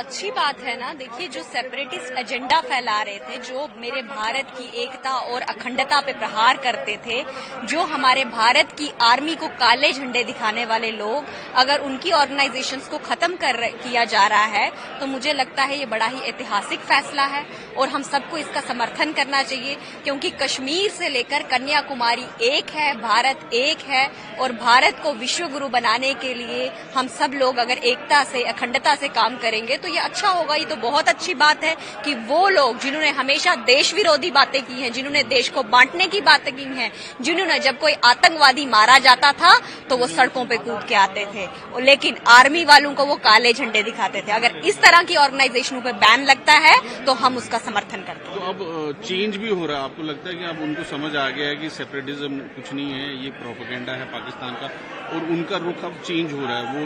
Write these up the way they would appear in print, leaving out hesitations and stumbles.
अच्छी बात है ना। देखिए, जो सेपरेटिस्ट एजेंडा फैला रहे थे, जो मेरे भारत की एकता और अखंडता पे प्रहार करते थे, जो हमारे भारत की आर्मी को काले झंडे दिखाने वाले लोग, अगर उनकी ऑर्गेनाइजेशंस को खत्म किया जा रहा है तो मुझे लगता है ये बड़ा ही ऐतिहासिक फैसला है और हम सबको इसका समर्थन करना चाहिए, क्योंकि कश्मीर से लेकर कन्याकुमारी एक है, भारत एक है और भारत को विश्व गुरु बनाने के लिए हम सब लोग अगर एकता से, अखंडता से काम करेंगे तो ये अच्छा होगा। ये तो बहुत अच्छी बात है कि वो लोग जिन्होंने हमेशा देश विरोधी बातें की हैं, जिन्होंने देश को बांटने की बातें की हैं, जिन्होंने जब कोई आतंकवादी मारा जाता था तो वो सड़कों पे कूद के आते थे, लेकिन आर्मी वालों को वो काले झंडे दिखाते थे। अगर इस तरह की ऑर्गेनाइजेशनों पे बैन लगता है तो हम उसका समर्थन करते हैं। तो अब चेंज भी हो रहा है, आपको लगता है कि अब उनको समझ आ गया है कि सेपरेटिज्म कुछ नहीं है, ये प्रोपेगेंडा है पाकिस्तान का, और उनका रुख अब चेंज हो रहा है, वो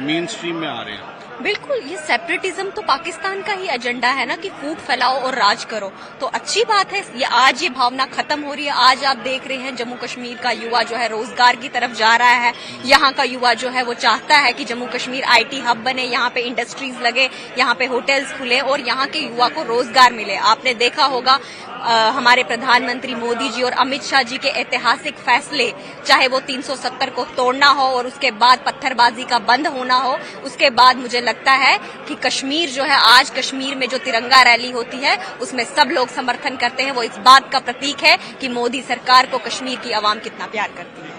मेन स्ट्रीम में आ रहे हैं? बिल्कुल, ये सेपरेटिज्म तो पाकिस्तान का ही एजेंडा है ना कि फूट फैलाओ और राज करो, तो अच्छी बात है। ये आज ये भावना खत्म हो रही है। आज आप देख रहे हैं जम्मू कश्मीर का युवा जो है रोजगार की तरफ जा रहा है। यहाँ का युवा जो है वो चाहता है कि जम्मू कश्मीर आईटी हब बने, यहाँ पे इंडस्ट्रीज लगे, यहाँ पे होटल्स खुले और यहाँ के युवा को रोजगार मिले। आपने देखा होगा हमारे प्रधानमंत्री मोदी जी और अमित शाह जी के ऐतिहासिक फैसले, चाहे वो 370 को तोड़ना हो और उसके बाद पत्थरबाजी का बंद होना हो, उसके बाद मुझे लगता है कि कश्मीर जो है, आज कश्मीर में जो तिरंगा रैली होती है उसमें सब लोग समर्थन करते हैं। वो इस बात का प्रतीक है कि मोदी सरकार को कश्मीर की आवाम कितना प्यार करती है।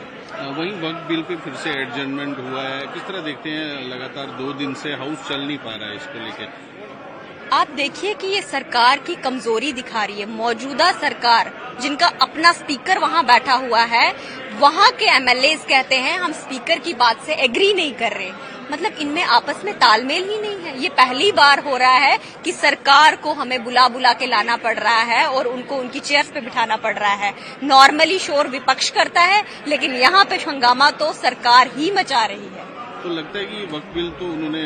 वहीं वक्त बिल पे फिर से एडजर्नमेंट हुआ है, किस तरह देखते हैं? लगातार 2 दिन से हाउस चल नहीं पा रहा है इसको लेकर। आप देखिए कि ये सरकार की कमजोरी दिखा रही है। मौजूदा सरकार, जिनका अपना स्पीकर वहां बैठा हुआ है, वहां के एमएलएज कहते हैं हम स्पीकर की बात से एग्री नहीं कर रहे। मतलब इनमें आपस में तालमेल ही नहीं है। ये पहली बार हो रहा है कि सरकार को हमें बुला बुला के लाना पड़ रहा है और उनको उनकी चेयर्स पे बिठाना पड़ रहा है। नॉर्मली शोर विपक्ष करता है, लेकिन यहाँ पे हंगामा तो सरकार ही मचा रही है। तो लगता है कि वक्त बिल तो उन्होंने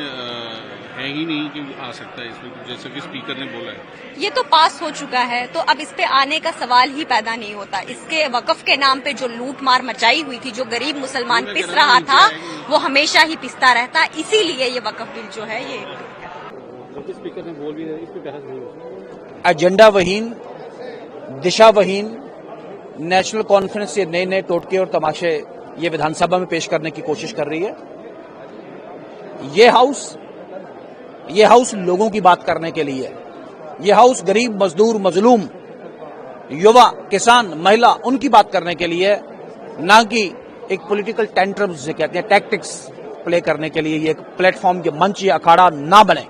है ही नहीं कि आ सकता है इसमें, जैसा कि स्पीकर ने बोला है। ये तो पास हो चुका है, तो अब इस पे आने का सवाल ही पैदा नहीं होता। इसके वक्फ के नाम पे जो लूट मार मचाई हुई थी, जो गरीब मुसलमान पिस रहा था, वो हमेशा ही पिसता रहता। इसीलिए ये वक्फ बिल जो है ये स्पीकर ने बोल भी इस पे बहस नहीं होती। एजेंडावहीन, दिशावहीन, नेशनल कॉन्फ्रेंस से नए नए टोटके और तमाशे ये विधानसभा में पेश करने की कोशिश कर रही है। ये हाउस लोगों की बात करने के लिए है। ये हाउस गरीब, मजदूर, मजलूम, युवा, किसान, महिला, उनकी बात करने के लिए है, ना कि एक पॉलिटिकल टेंट्रम जिसे कहते हैं, टैक्टिक्स प्ले करने के लिए। ये एक प्लेटफॉर्म के मंच या अखाड़ा ना बने।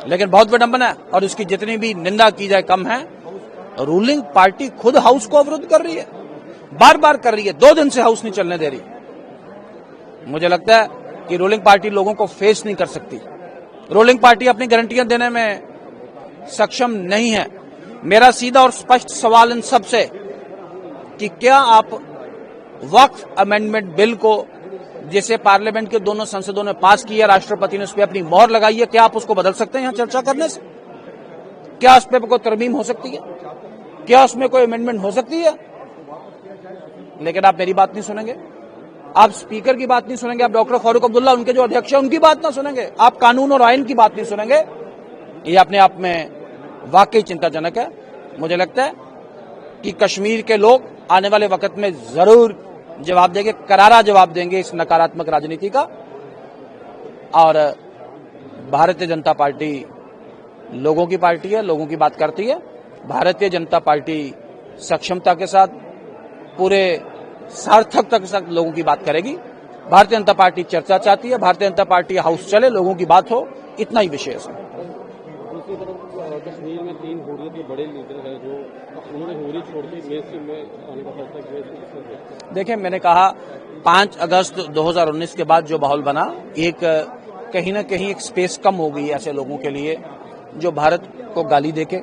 लेकिन बहुत विडंबना है और उसकी जितनी भी निंदा की जाए कम है। रूलिंग पार्टी खुद हाउस को अवरुद्ध कर रही है, बार बार कर रही है। 2 दिन से हाउस नहीं चलने दे रही। मुझे लगता है कि रूलिंग पार्टी लोगों को फेस नहीं कर सकती। रूलिंग पार्टी अपनी गारंटियां देने में सक्षम नहीं है। मेरा सीधा और स्पष्ट सवाल इन सब से कि क्या आप वक्फ अमेंडमेंट बिल को, जिसे पार्लियामेंट के दोनों संसदों ने पास किया, राष्ट्रपति ने उस पर अपनी मोहर लगाई है, क्या आप उसको बदल सकते हैं यहां चर्चा करने से? क्या उस पर कोई तरमीम हो सकती है? क्या उसमें कोई अमेंडमेंट हो सकती है? लेकिन आप मेरी बात नहीं सुनेंगे, आप स्पीकर की बात नहीं सुनेंगे, आप डॉक्टर फारूक अब्दुल्ला, उनके जो अध्यक्ष हैं, उनकी बात ना सुनेंगे, आप कानून और आइन की बात नहीं सुनेंगे। ये अपने आप में वाकई चिंताजनक है। मुझे लगता है कि कश्मीर के लोग आने वाले वक्त में जरूर जवाब देंगे, करारा जवाब देंगे इस नकारात्मक राजनीति का। और भारतीय जनता पार्टी लोगों की पार्टी है, लोगों की बात करती है। भारतीय जनता पार्टी सक्षमता के साथ, पूरे सार्थकता के साथ लोगों की बात करेगी। भारतीय जनता पार्टी चर्चा चाहती है, भारतीय जनता पार्टी हाउस चले, लोगों की बात हो, इतना ही विशेष है। दूसरी तरफ कश्मीर में 3 हुर्रियत के बड़े लीडर हैं जो उन्होंने हुर्रियत छोड़ के मेन स्ट्रीम में आने का फैसला किया। देखिए, मैंने कहा 5 अगस्त 2019 के बाद जो माहौल बना, एक कहीं ना कहीं एक स्पेस कम हो गई ऐसे लोगों के लिए जो भारत को गाली देके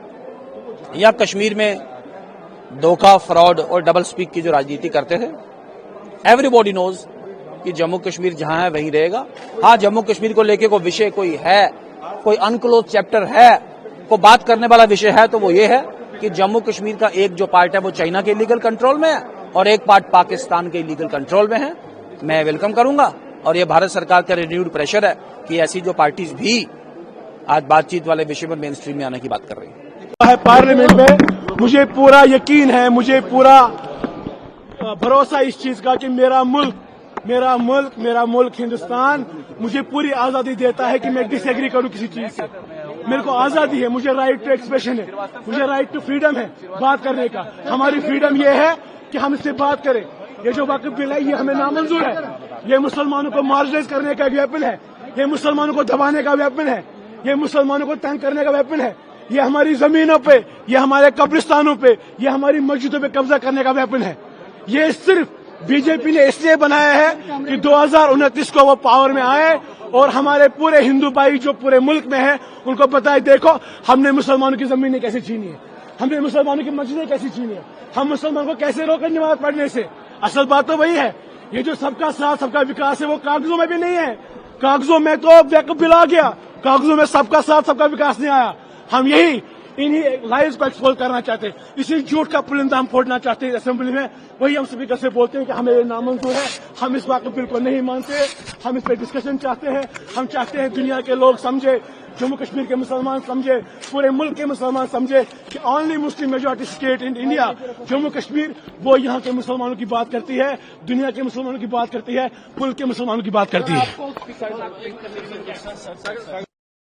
या कश्मीर में धोखा, फ्रॉड और डबल स्पीक की जो राजनीति करते थे। एवरीबॉडी नोज कि जम्मू कश्मीर जहां है वहीं रहेगा। हाँ, जम्मू कश्मीर को लेके कोई विषय कोई है, कोई अनक्लोज चैप्टर है, को बात करने वाला विषय है, तो वो ये है कि जम्मू कश्मीर का एक जो पार्ट है वो चाइना के लीगल कंट्रोल में है और एक पार्ट पाकिस्तान के लीगल कंट्रोल में है। मैं वेलकम करूंगा और ये भारत सरकार का रिन्यूड प्रेशर है कि ऐसी जो पार्टीज भी आज बातचीत वाले विषय पर मेन स्ट्रीम में आने की बात कर रही है। पार्लियामेंट में मुझे पूरा यकीन है, मुझे पूरा भरोसा इस चीज का कि मेरा मुल्क हिंदुस्तान मुझे पूरी आजादी देता है कि मैं डिसएग्री करूं किसी चीज से। मेरे को आजादी है, मुझे राइट टू एक्सप्रेशन है, मुझे राइट टू फ्रीडम है बात करने का। हमारी फ्रीडम ये है कि हम इससे बात करें। ये जो वक्फ बिल है ये हमें नामंजूर है। ये मुसलमानों को मार्जिनाइज करने का वेपन है, ये मुसलमानों को दबाने का वेपन है, ये मुसलमानों को तंग करने का वेपन है। ये हमारी जमीनों पे, ये हमारे कब्रिस्तानों पे, ये हमारी मस्जिदों पे कब्जा करने का वेपन है। ये सिर्फ बीजेपी ने इसलिए बनाया है कि 2029 को वो पावर में आए और हमारे पूरे हिंदू भाई जो पूरे मुल्क में है उनको बताए, देखो हमने मुसलमानों की जमीनें कैसे छीनी है, हमने मुसलमानों की मस्जिदें कैसे छीनी है, हम मुसलमानों को कैसे रोके नमाज पढ़ने से। असल बात तो वही है, ये जो सबका साथ सबका विकास है वो कागजों में भी नहीं है। कागजों में तो वक्फ बिल आ गया, कागजों में सबका साथ सबका विकास नहीं आया। हम यही इन्हीं लाइज को एक्सपोज करना चाहते हैं, इसी झूठ का पुलिंदा हम फोड़ना चाहते हैं असेंबली में। वही हम स्पीकर से बोलते हैं कि हमें ये नामंजूर है, हम इस वक्फ बिल को नहीं मानते, हम इस पर डिस्कशन चाहते हैं। हम चाहते हैं दुनिया के लोग समझे, जम्मू कश्मीर के मुसलमान समझे, पूरे मुल्क के मुसलमान समझे कि only Muslim majority state in India Jammu Kashmir, वो यहाँ के मुसलमानों की बात करती है, दुनिया के मुसलमानों की बात करती है, मुल्क के मुसलमानों की बात करती है।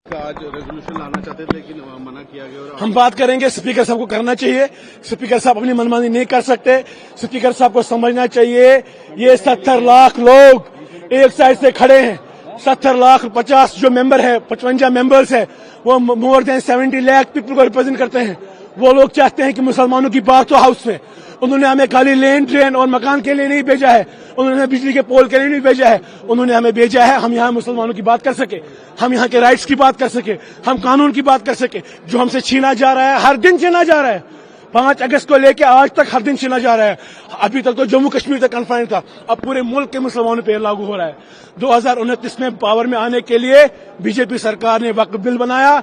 आज रेजोल्यूशन लाना चाहते थे लेकिन मना किया गया और हम बात करेंगे, स्पीकर साहब को करना चाहिए। स्पीकर साहब अपनी मनमानी नहीं कर सकते। स्पीकर साहब को समझना चाहिए ये 70 लाख लोग एक साइड से खड़े हैं। 70 लाख 50 जो मेंबर है, 55 मेंबर्स है, वो मोर देन 70 लाख पीपल को रिप्रेजेंट करते हैं। वो लोग चाहते हैं कि मुसलमानों की बात हो हाउस में। उन्होंने हमें खाली लैंड, ट्रेन और मकान के लिए नहीं भेजा है, उन्होंने हमें बिजली के पोल के लिए नहीं भेजा है, उन्होंने हमें भेजा है हम यहाँ मुसलमानों की बात कर सके, हम यहाँ के राइट्स की बात कर सके, हम कानून की बात कर सके। जो हमसे छीना जा रहा है, हर दिन छीना जा रहा है। 5 अगस्त को लेकर आज तक हर दिन छीना जा रहा है। अभी तक तो जम्मू कश्मीर तक कन्फाइंड था, अब पूरे मुल्क के मुसलमानों पर लागू हो रहा है। 2029 में पावर में आने के लिए बीजेपी सरकार ने वक्फ बिल बनाया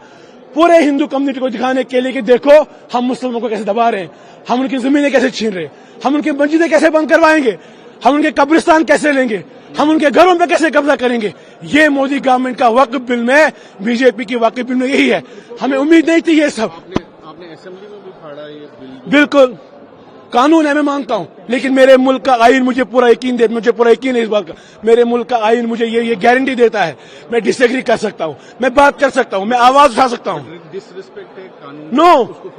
पूरे हिंदू कम्युनिटी को दिखाने के लिए कि देखो हम मुसलमानों को कैसे दबा रहे हैं, हम उनकी जमीनें कैसे छीन रहे हैं, हम उनकी मस्जिदें कैसे बंद करवाएंगे, हम उनके कब्रिस्तान कैसे लेंगे, हम उनके घरों पे कैसे कब्जा करेंगे। ये मोदी गवर्नमेंट का वक्फ बिल में, बीजेपी की वक्फ बिल में यही है। हमें उम्मीद नहीं थी ये सब। आपने असेंबली में भी फाड़ा ये बिल? बिल्कुल कानून है, मैं मानता हूं, लेकिन मेरे मुल्क का आइन मुझे पूरा यकीन है इस बात का। मेरे मुल्क का आइन मुझे ये गारंटी देता है, मैं डिसएग्री कर सकता हूं, मैं बात कर सकता हूं, मैं आवाज उठा सकता हूं। डिसरिस्पेक्ट है कानून?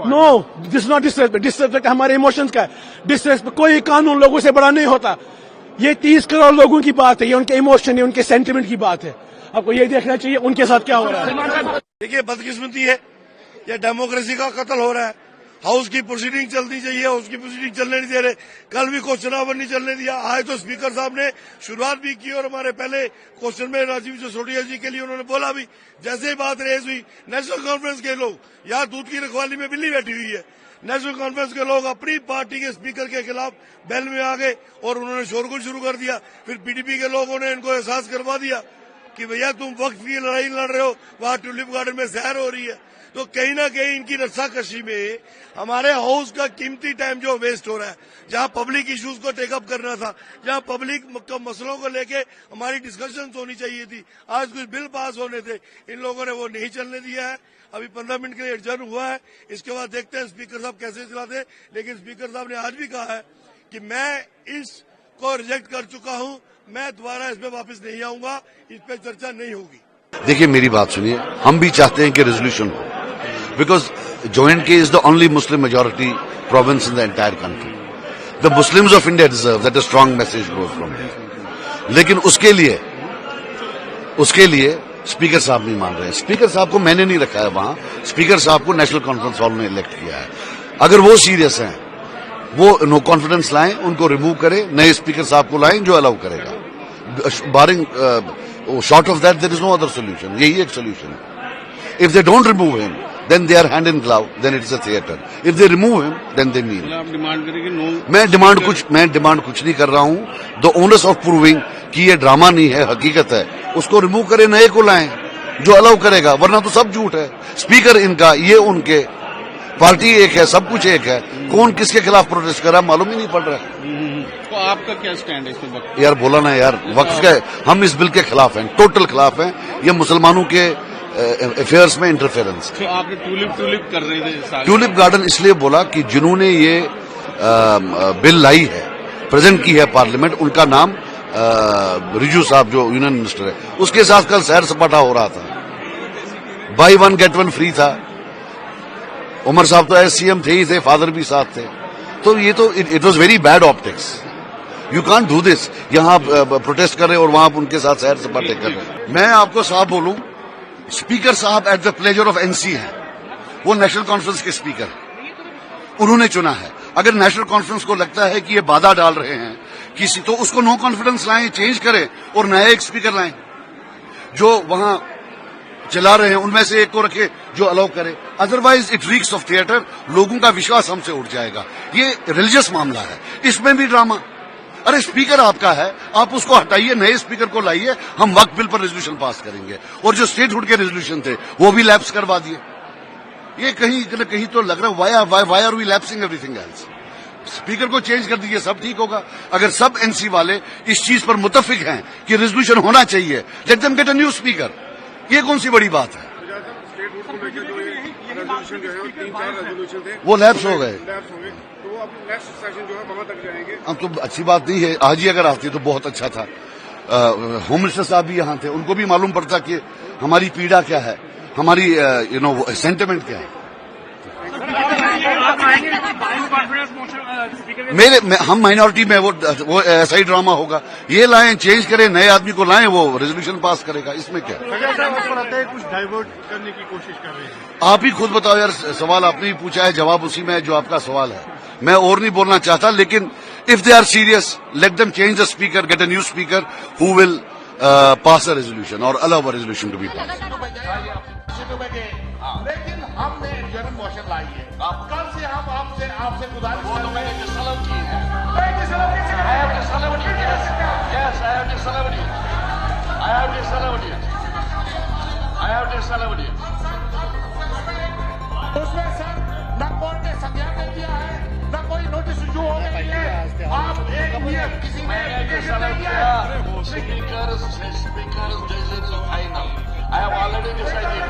No, this not disrespect. Disrespect हमारे इमोशंस का है। डिसरेस्पेक्ट, कोई कानून लोगों से बड़ा नहीं होता। ये 30 करोड़ लोगों की बात है, ये उनके इमोशन है, उनके सेंटिमेंट की बात है। आपको ये देखना चाहिए उनके साथ क्या हो रहा है। देखिए बदकिस्मती है, ये डेमोक्रेसी का कत्ल हो रहा है। हाउस की प्रोसीडिंग चलनी चाहिए, हाउस की प्रोसीडिंग चलने नहीं दे रहे। कल भी क्वेश्चन आवर नहीं चलने दिया। आज तो स्पीकर साहब ने शुरुआत भी की और हमारे पहले क्वेश्चन में राजीव सिसोदिया जी के लिए उन्होंने बोला भी। जैसे ही बात रेज हुई, नेशनल कॉन्फ्रेंस के लोग, यहाँ दूध की रखवाली में बिल्ली बैठी हुई है, नेशनल कॉन्फ्रेंस के लोग अपनी पार्टी के स्पीकर के खिलाफ बैल में आ गए और उन्होंने शोरगुल शुरू कर दिया। फिर पीडीपी के लोगों ने इनको एहसास करवा दिया कि भैया तुम वक्त की लड़ाई लड़ रहे हो, वहां ट्यूलिप गार्डन में जहर हो रही है। तो कहीं ना कहीं इनकी रस्साकशी में हमारे हाउस का कीमती टाइम जो वेस्ट हो रहा है, जहां पब्लिक इश्यूज को टेकअप करना था, जहां पब्लिक मसलों को लेके हमारी डिस्कशंस होनी चाहिए थी, आज कुछ बिल पास होने थे, इन लोगों ने वो नहीं चलने दिया है। अभी 15 मिनट के लिए एडजर्न हुआ है, इसके बाद देखते हैं स्पीकर साहब कैसे चलाते हैं। लेकिन स्पीकर साहब ने आज भी कहा है कि मैं इसको रिजेक्ट कर चुका हूं, मैं दोबारा इसमें वापस नहीं आऊंगा, इस पर चर्चा नहीं होगी। देखिए मेरी बात सुनिए, हम भी चाहते हैं कि रेजोल्यूशन हो, because J&K is the only Muslim majority province in the entire country. The Muslims of India deserve that a strong message goes from here. लेकिन उसके लिए स्पीकर साहब नहीं मान रहे हैं। स्पीकर साहब को मैंने नहीं रखा है वहां, स्पीकर साहब को नेशनल कॉन्फ्रेंस हॉल में इलेक्ट किया है। अगर वो सीरियस हैं, वो नो कॉन्फिडेंस लाएं, उनको रिमूव करें, नए स्पीकर साहब को लाएं जो अलाउ करेगा। Barring short of that there is no other solution, यही एक सोल्यूशन है। If they don't remove him, then they are hand in glove, then it is a theatre. If they remove him, then they mean. आप demand करेंगे no? मैं demand कुछ नहीं कर रहा हूं। द ओनर्स ऑफ प्रूविंग कि ये ड्रामा नहीं है, हकीकत है, उसको रिमूव करें, नए को लाएं जो अलाउ करेगा, वरना तो सब झूठ है। स्पीकर इनका, ये उनके, पार्टी एक है, सब कुछ एक है, कौन किसके खिलाफ प्रोटेस्ट कर रहा है मालूम ही नहीं पड़ रहा है। तो आपका क्या स्टैंड है इस वक्त? यार बोला ना यार, वक्त का हम इस बिल के खिलाफ हैं, टोटल खिलाफ हैं। ये मुसलमानों के अफेयर्स में इंटरफेरेंस। तो आपने टूलिप कर रहे थे सारे। ट्यूलिप गार्डन इसलिए बोला कि जिन्होंने ये बिल लाई है, प्रेजेंट की है पार्लियामेंट, उनका नाम रिजू साहब जो यूनियन मिनिस्टर है, उसके साथ कल सैर सपाटा हो रहा था, by one get one free था। उमर साहब तो एस सीएम थे ही थे, फादर भी साथ थे। तो ये तो it was very bad optics. You can't do this. यहां प्रोटेस्ट कर रहे और वहां उनके साथ सैर सपाटे कर रहे। मैं आपको साफ बोलूं, स्पीकर साहब at the pleasure of NC हैं, वो नेशनल कॉन्फ्रेंस के स्पीकर उन्होंने चुना है। अगर नेशनल कॉन्फ्रेंस को लगता है कि ये बाधा डाल रहे हैं किसी, तो उसको नो कॉन्फिडेंस लाएं, चेंज करें और नया एक स्पीकर लाएं जो वहां चला रहे हैं उनमें से एक को रखे जो अलाउ करे। Otherwise it reeks of theatre. लोगों का विश्वास हमसे उठ जाएगा। ये रिलीजियस मामला है, इसमें भी ड्रामा। अरे स्पीकर आपका है, आप उसको हटाइए, नए स्पीकर को लाइए, हम वक्फ बिल पर रेजोल्यूशन पास करेंगे। और जो स्टेटहुड के रेजोल्यूशन थे वो भी लैप्स करवा दिए। ये कहीं न कहीं तो लग रहा है why are we lapsing everything else. Speaker को चेंज कर दीजिए, सब ठीक होगा। अगर सब एनसी वाले इस चीज पर मुत्तफिक हैं कि रेजोल्यूशन होना चाहिए, let them get a new speaker. ये कौन सी बड़ी बात है? वो लैप्स हो गए, तो अब नेक्स्ट सेशन जो है वहां तक जाएंगे। अब तो अच्छी बात नहीं है, आज ही अगर आती तो बहुत अच्छा था। होम मिनिस्टर साहब भी यहाँ थे, उनको भी मालूम पड़ता कि हमारी पीड़ा क्या है, हमारी सेंटिमेंट क्या है। हम माइनॉरिटी में वो ऐसा ही ड्रामा होगा। ये लाएं, चेंज करें, नए आदमी को लाएं, वो रेजोल्यूशन पास करेगा। इसमें क्या कुछ डाइवर्ट करने की कोशिश कर रहे हैं। आप ही खुद बताओ यार, सवाल आपने ही पूछा है, जवाब उसी में है जो आपका सवाल है। मैं और नहीं बोलना चाहता, लेकिन if they are serious, let them change the speaker, get a new speaker who will pass a resolution और allow a resolution to be pass. लेकिन हमने जन्म मोशन लाई है। कल से हम आपसे गुजारिश कर रहे हैं कि सलाम की है। उसमें सर न कोर्ट ने संज्ञान नहीं दिया है, न कोई नोटिस इशू हो गई है। आप एक नियम किसी ने Speakers decisions final. I have already decided.